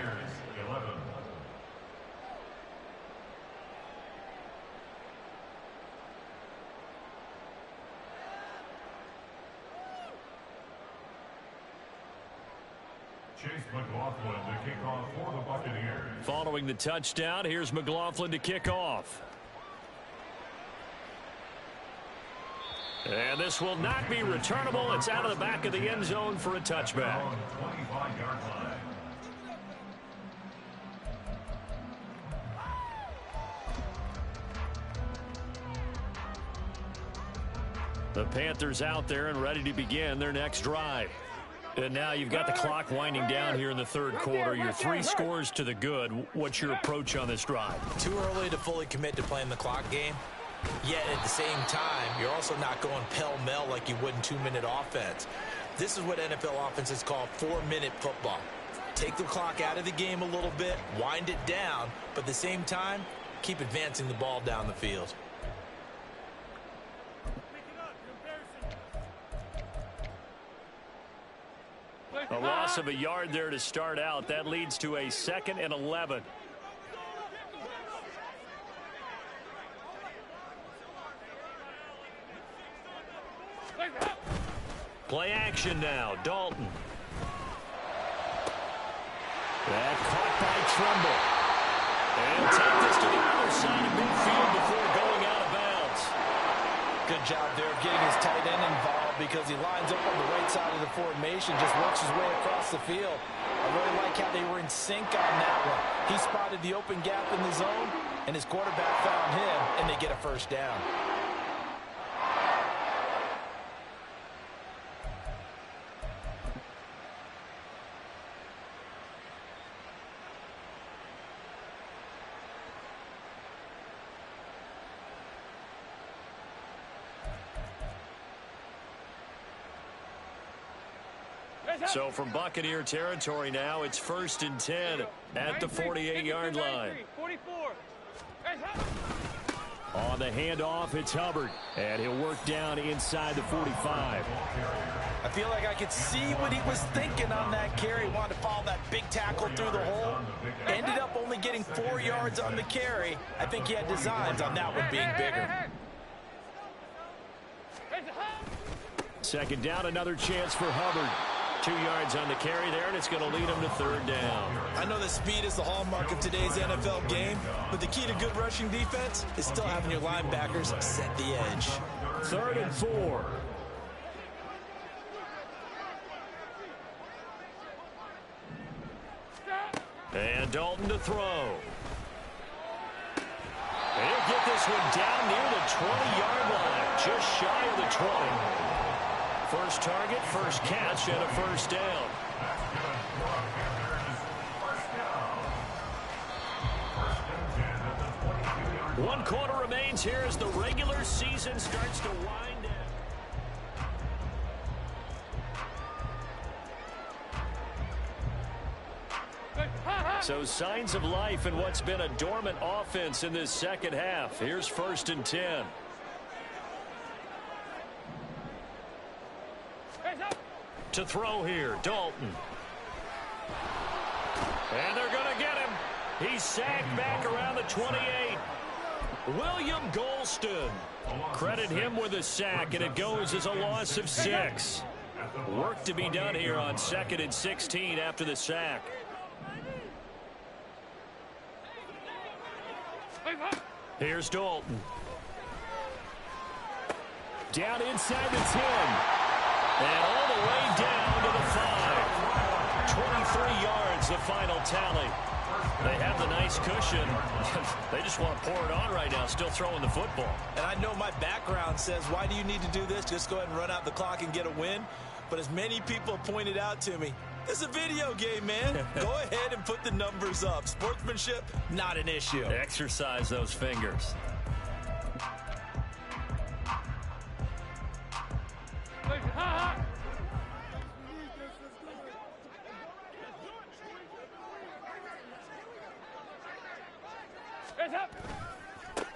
Chase McLaughlin to kick off for the Buccaneers. Following the touchdown, here's McLaughlin to kick off. And this will not be returnable. It's out of the back of the end zone for a touchback. 25-yard line. The Panthers out there and ready to begin their next drive. And now you've got the clock winding down here in the third quarter. You're 3 scores to the good. What's your approach on this drive? Too early to fully commit to playing the clock game. Yet at the same time, you're also not going pell-mell like you would in 2-minute offense. This is what NFL offenses call 4-minute football. Take the clock out of the game a little bit, wind it down, but at the same time, keep advancing the ball down the field. A loss of a yard there to start out. That leads to a 2nd and 11. Play action now. Dalton. That caught by Tremble. And take this to the other side of midfield before going out of bounds. Good job there of getting his tight end involved because he lines up on the right side of the formation, just works his way across the field. I really like how they were in sync on that one. He spotted the open gap in the zone, and his quarterback found him, and they get a first down. So from Buccaneer territory now, it's 1st and 10 at the 48-yard line. 44. On the handoff, it's Hubbard. And he'll work down inside the 45. I feel like I could see what he was thinking on that carry. Wanted to follow that big tackle through the hole. Ended up only getting 4 yards on the carry. I think he had designs on that one being bigger. Second down, another chance for Hubbard. 2 yards on the carry there, and it's going to lead him to third down. I know that speed is the hallmark of today's NFL game, but the key to good rushing defense is still having your linebackers set the edge. 3rd and 4. And Dalton to throw. And he'll get this one down near the 20-yard line, just shy of the 20. First target, first catch, and a first down. One quarter remains here as the regular season starts to wind down. So signs of life in what's been a dormant offense in this second half. Here's 1st and 10. To throw here, Dalton. And they're going to get him. He's sagged back around the 28. William Golston. Credit him with a sack, and it goes as a loss of 6. Work to be done here on 2nd and 16 after the sack. Here's Dalton. Down inside the 10. And all the way down to the 5. 23 yards, the final tally. They have the nice cushion. They just want to pour it on right now, still throwing the football. And I know my background says, why do you need to do this? Just go ahead and run out the clock and get a win. But as many people pointed out to me, this is a video game, man. Go ahead and put the numbers up. Sportsmanship, not an issue. Exercise those fingers.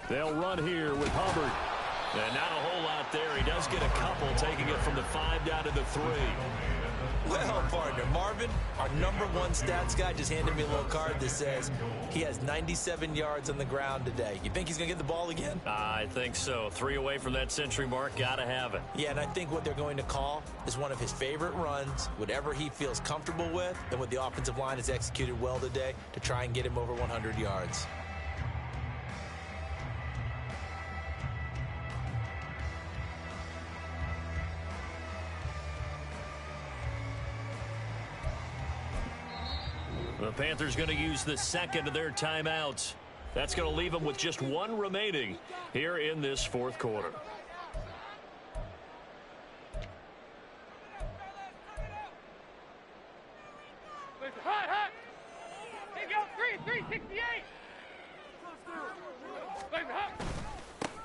They'll run here with Hubbard. And not a whole lot there. He does get a couple, taking it from the 5 down to the 3. Well, partner, Marvin, our #1 stats guy, just handed me a little card that says he has 97 yards on the ground today. You think he's going to get the ball again? I think so. 3 away from that century mark. Got to have it. Yeah, and I think what they're going to call is one of his favorite runs, whatever he feels comfortable with, and what the offensive line has executed well today to try and get him over 100 yards. The Panthers going to use the second of their timeouts. That's going to leave them with just 1 remaining here in this 4th quarter. Hot. Here you go, 368.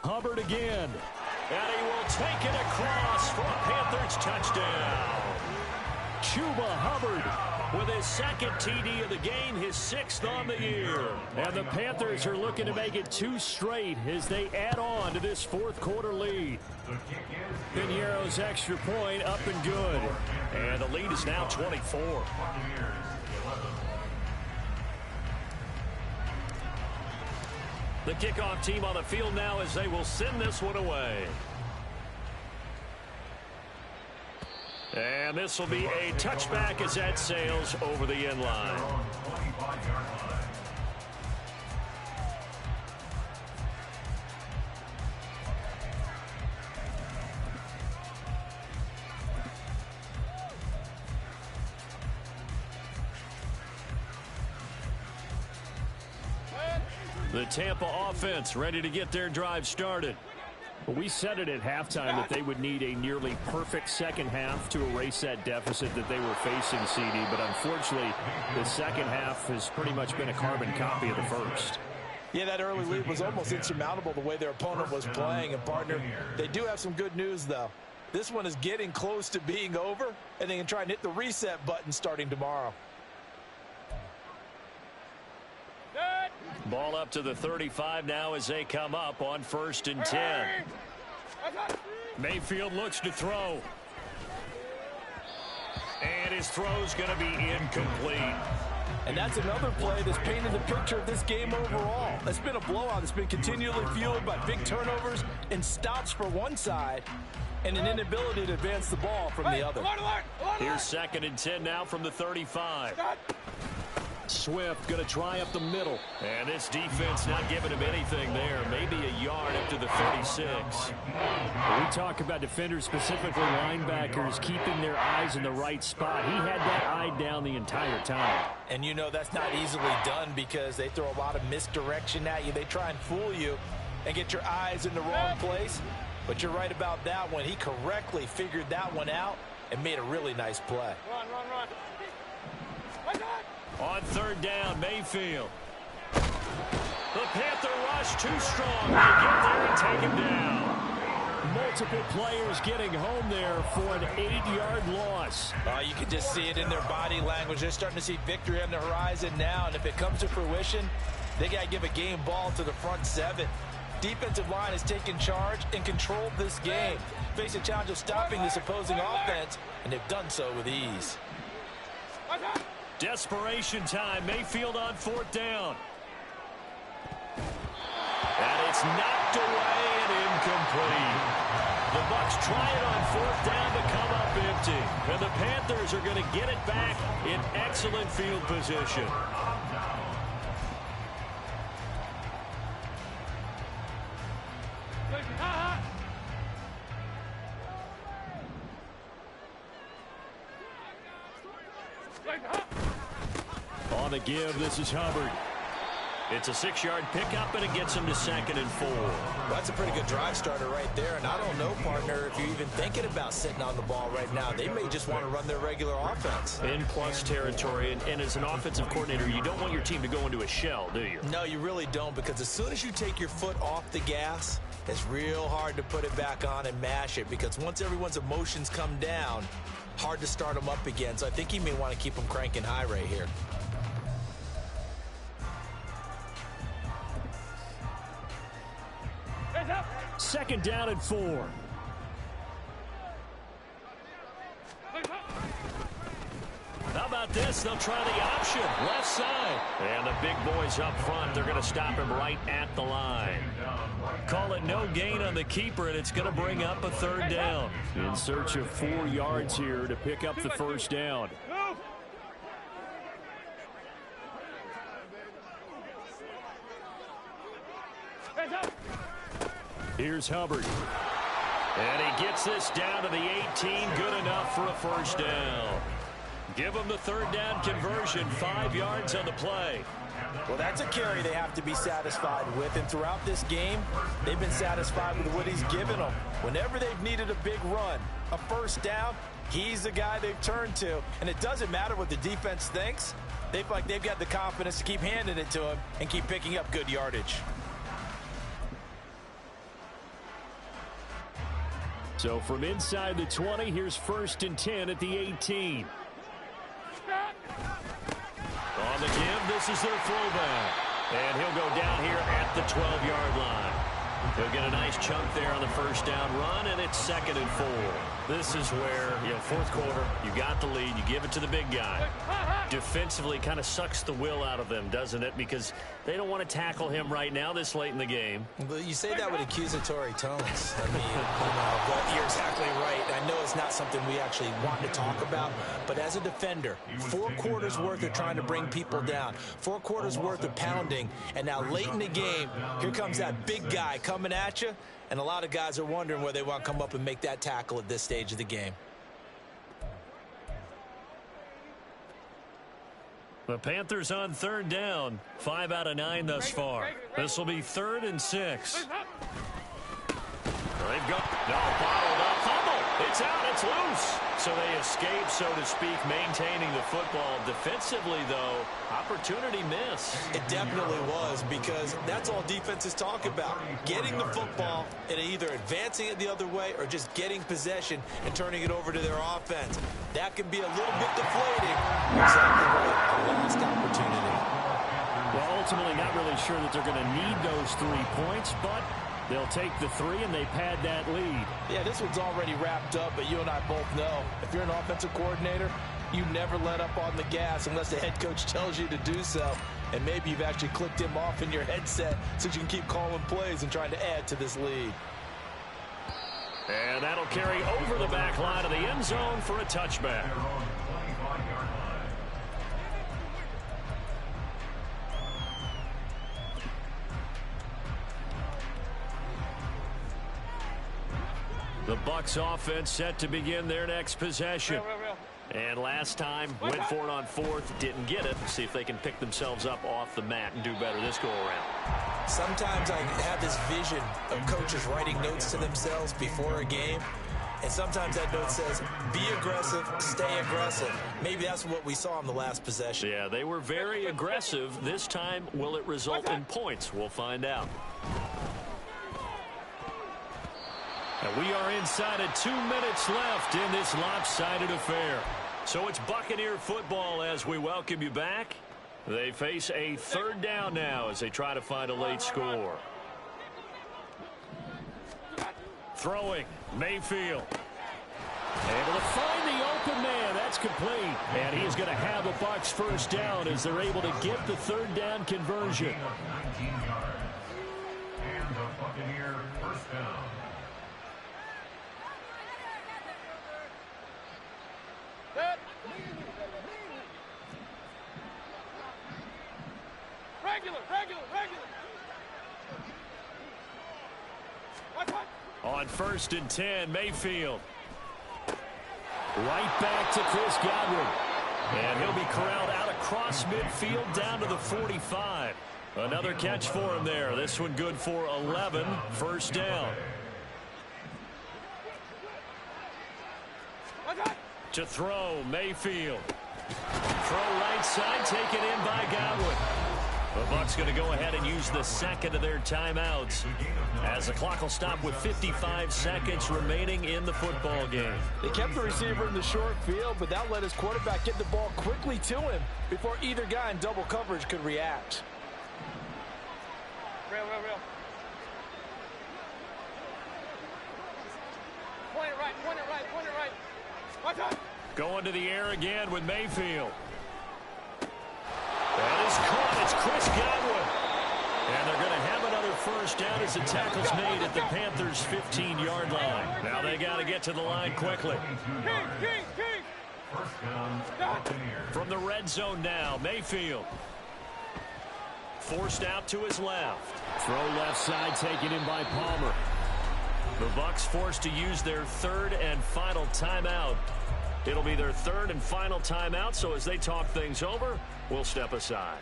Hubbard again. And he will take it across for a Panthers touchdown. Chuba Hubbard with his 2nd TD of the game, his 6th on the year. And the Panthers are looking to make it 2 straight as they add on to this 4th quarter lead. Piniero's extra point up and good. And the lead is now 24. The kickoff team on the field now as they will send this one away. And this will be a touchback as that sails over the end line. The Tampa offense ready to get their drive started. Well, we said it at halftime that they would need a nearly perfect second half to erase that deficit that they were facing, CD. But unfortunately, the second half has pretty much been a carbon copy of the first. Yeah, that early lead was almost insurmountable the way their opponent was playing. And, partner, they do have some good news, though. This one is getting close to being over, and they can try and hit the reset button starting tomorrow. Ball up to the 35 now as they come up on 1st and 10. Mayfield looks to throw. And his throw's going to be incomplete. And that's another play that's painted the picture of this game overall. It's been a blowout that's been continually fueled by big turnovers and stops for one side and an inability to advance the ball from the other. Here's 2nd and 10 now from the 35. Swift going to try up the middle. And this defense not giving him anything there. Maybe a yard up to the 36. We talk about defenders, specifically linebackers, keeping their eyes in the right spot. He had that eye down the entire time. And you know that's not easily done because they throw a lot of misdirection at you. They try and fool you and get your eyes in the wrong place. But you're right about that one. He correctly figured that one out and made a really nice play. Run. On 3rd down, Mayfield. The Panther rush too strong. They get there and take him down. Multiple players getting home there for an 8-yard loss. You can just see it in their body language. They're starting to see victory on the horizon now. And if it comes to fruition, they got to give a game ball to the front 7. Defensive line has taken charge and controlled this game. Face a challenge of stopping this opposing offense, and they've done so with ease. Desperation time. Mayfield on 4th down. And it's knocked away and incomplete. The Bucs try it on 4th down to come up empty. And the Panthers are going to get it back in excellent field position. On the give, this is Hubbard. It's a 6-yard pickup, and it gets him to 2nd and 4. That's a pretty good drive starter right there. And I don't know, partner, if you're even thinking about sitting on the ball right now. They may just want to run their regular offense. In plus territory, and as an offensive coordinator, you don't want your team to go into a shell, do you? No, you really don't, because as soon as you take your foot off the gas, it's real hard to put it back on and mash it, because once everyone's emotions come down, hard to start them up again. So I think he may want to keep them cranking high right here. Second down and 4. How about this? They'll try the option. Left side. And the big boys up front, they're going to stop him right at the line. Call it no gain on the keeper, and it's going to bring up a 3rd down. In search of 4 yards here to pick up the 1st down. Here's Hubbard. And he gets this down to the 18. Good enough for a 1st down. Give them the 3rd down conversion. 5 yards on the play. Well, that's a carry they have to be satisfied with. And throughout this game, they've been satisfied with what he's given them. Whenever they've needed a big run, a 1st down, he's the guy they've turned to. And it doesn't matter what the defense thinks. They feel like they've got the confidence to keep handing it to him and keep picking up good yardage. So from inside the 20, here's 1st and 10 at the 18. On the give, this is their throwback. And he'll go down here at the 12-yard line. He'll get a nice chunk there on the 1st down run, and it's 2nd and 4. This is where, 4th quarter, you got the lead, you give it to the big guy. Defensively kind of sucks the will out of them, doesn't it? Because they don't want to tackle him right now this late in the game. Well, you say that with accusatory tones. I mean, but you're exactly right. I know it's not something we actually want to talk about, but as a defender, 4 quarters worth of trying to bring people down, 4 quarters worth of pounding, and now late in the game, here comes that big guy coming at you, and a lot of guys are wondering where they want to come up and make that tackle at this stage of the game. The Panthers on 3rd down. 5 out of 9 thus far. This will be 3rd and 6. They've got bottled up. Fumble. It's out. It's loose. So they escape, so to speak, maintaining the football. Defensively, though, opportunity miss. It definitely was, because that's all defenses talk about. Getting the football and either advancing it the other way or just getting possession and turning it over to their offense. That can be a little bit deflating. Exactly right. A lost opportunity. Well, ultimately not really sure that they're going to need those 3 points, but they'll take the 3 and they pad that lead. Yeah, this one's already wrapped up, but you and I both know if you're an offensive coordinator, you never let up on the gas unless the head coach tells you to do so. And maybe you've actually clicked him off in your headset so you can keep calling plays and trying to add to this lead. And that'll carry over the back line of the end zone for a touchback. The Bucs offense set to begin their next possession. And last time, went for it on 4th, didn't get it. See if they can pick themselves up off the mat and do better this go-around. Sometimes I have this vision of coaches writing notes to themselves before a game. And sometimes that note says, be aggressive, stay aggressive. Maybe that's what we saw in the last possession. Yeah, they were very aggressive. This time, will it result in points? We'll find out. And we are inside of 2 minutes left in this lopsided affair. So it's Buccaneer football as we welcome you back. They face a 3rd down now as they try to find a late score. Throwing, Mayfield. Able to find the open man. That's complete. And he's going to have a Bucs 1st down as they're able to get the 3rd down conversion. 19 yards. And the Buccaneer 1st down. On 1st and 10, Mayfield. Right back to Chris Godwin. And he'll be corralled out across midfield down to the 45. Another catch for him there. This one good for 11. 1st down. To throw, Mayfield. Throw right side, taken in by Godwin. The Bucs going to go ahead and use the 2nd of their timeouts as the clock will stop with 55 seconds remaining in the football game. They kept the receiver in the short field, but that let his quarterback get the ball quickly to him before either guy in double coverage could react. Real. Point it right. Watch out. Going to the air again with Mayfield. That is caught. It's Chris Godwin. And they're going to have another 1st down as the tackle's made at the Panthers' 15-yard line. Now they got to get to the line quickly. King. 1st down, Buccaneers. From the red zone now, Mayfield. Forced out to his left. Throw left side taken in by Palmer. The Bucs forced to use their 3rd and final timeout. It'll be their 3rd and final timeout, so as they talk things over, we'll step aside.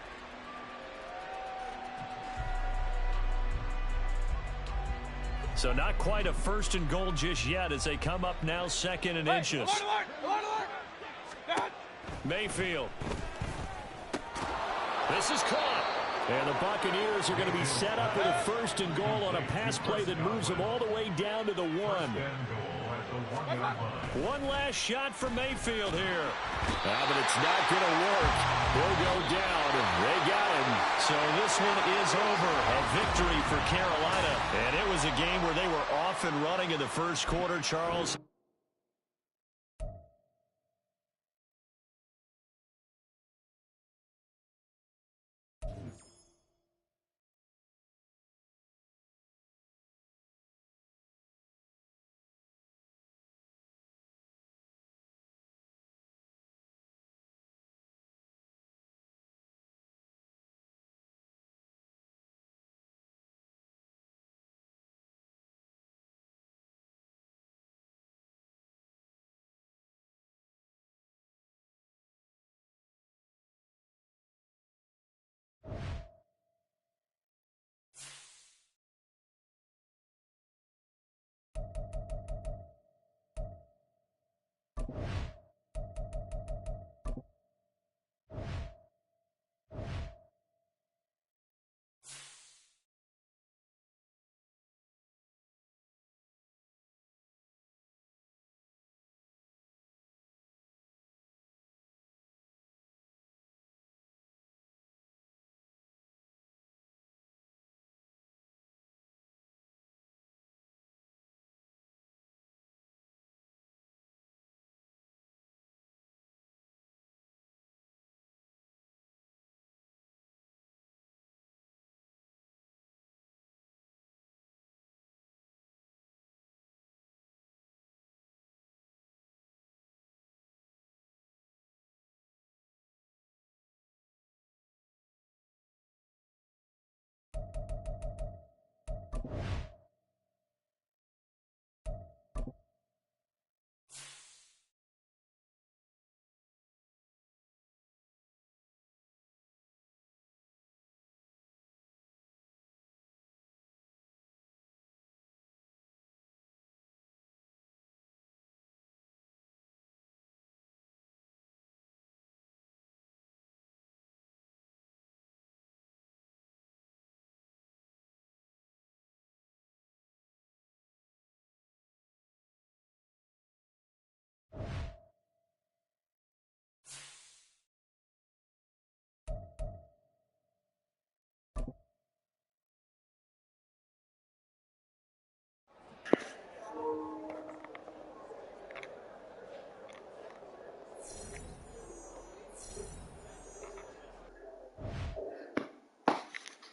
So not quite a 1st and goal just yet as they come up now 2nd and inches. Alert. Mayfield. This is caught. And the Buccaneers are going to be set up with a 1st and goal on a pass play that moves them all the way down to the 1. One last shot from Mayfield here. But it's not going to work. He'll go down. They got him. So this one is over. A victory for Carolina. And it was a game where they were off and running in the 1st quarter, Charles.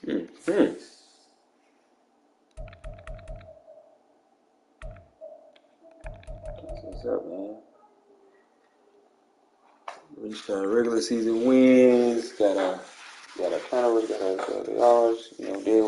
Mm-hmm. What's up, man? Reached our regular season wins. Got a turnovers, got a yards. You know, did